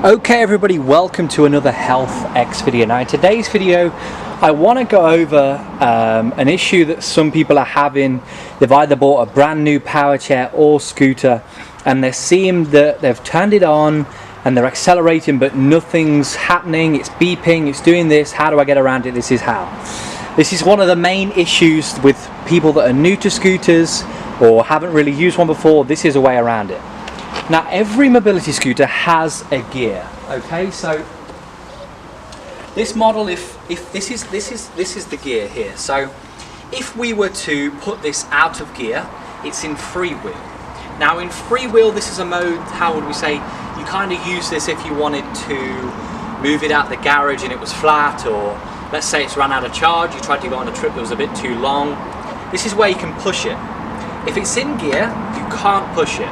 Okay everybody, welcome to another Health X video. Now in today's video I want to go over an issue that some people are having. They've either bought a brand new power chair or scooter and they're seeing that they've turned it on and they're accelerating but nothing's happening, it's beeping, it's doing this. How do I get around it? This is how. This is one of the main issues with people that are new to scooters or haven't really used one before. This is a way around it. Now every mobility scooter has a gear, okay? So this model, if this is the gear here. So if we were to put this out of gear, it's in freewheel. Now in freewheel, this is a mode, how would we say, you kind of use this if you wanted to move it out the garage and it was flat, or let's say it's run out of charge, you tried to go on a trip that was a bit too long. This is where you can push it. If it's in gear, you can't push it.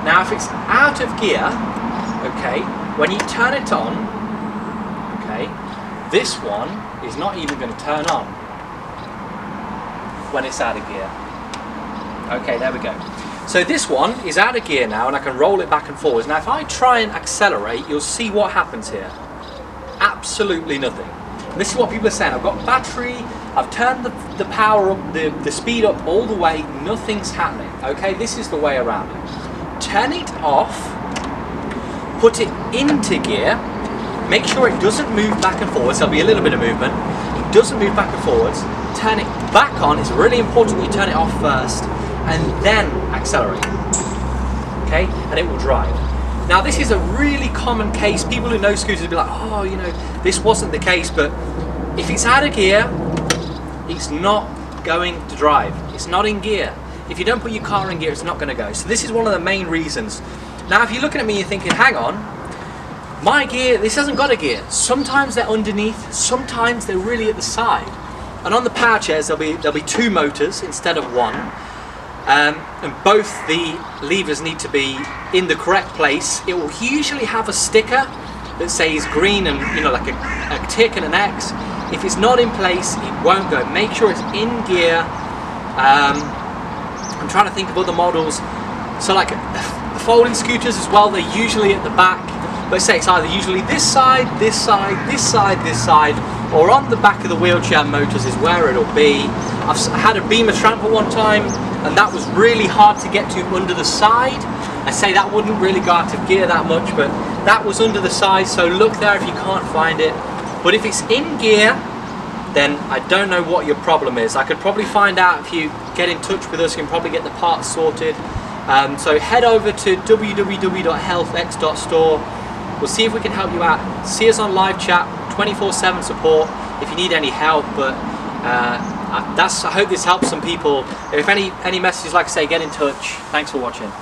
Now if it's out of gear, okay, when you turn it on, okay, this one is not even going to turn on when it's out of gear. Okay, there we go. So this one is out of gear now and I can roll it back and forwards. Now if I try and accelerate, you'll see what happens here. Absolutely nothing. And this is what people are saying. I've got battery, I've turned the power up, the speed up all the way, nothing's happening. Okay, this is the way around it. Turn it off, put it into gear, make sure it doesn't move back and forwards. There'll be a little bit of movement. It doesn't move back and forwards. Turn it back on. It's really important you turn it off first and then accelerate. Okay, and it will drive. Now this is a really common case. People who know scooters will be like, oh, you know, this wasn't the case, but if it's out of gear, it's not going to drive. It's not in gear. If you don't put your car in gear, it's not going to go. So this is one of the main reasons. Now if you're looking at me, you're thinking, hang on, my gear, this hasn't got a gear. Sometimes they're underneath, sometimes they're really at the side. And on the power chairs, there'll be two motors instead of one. And both the levers need to be in the correct place. It will usually have a sticker that says green and, you know, like a tick and an X. If it's not in place, it won't go. Make sure it's in gear. I'm trying to think of other models. So like the folding scooters as well, they're usually at the back. Let's say it's either usually this side, this side, this side, this side, or on the back of the wheelchair motors is where it'll be. I had a Beamer Tramper one time, and that was really hard to get to under the side. I say that wouldn't really go out of gear that much, but that was under the side, so look there if you can't find it. But if it's in gear, then I don't know what your problem is. I could probably find out if you get in touch with us. You can probably get the parts sorted. So head over to www.healthx.store. We'll see if we can help you out. See us on live chat, 24/7 support if you need any help. But I hope this helps some people. If any messages, like I say, get in touch. Thanks for watching.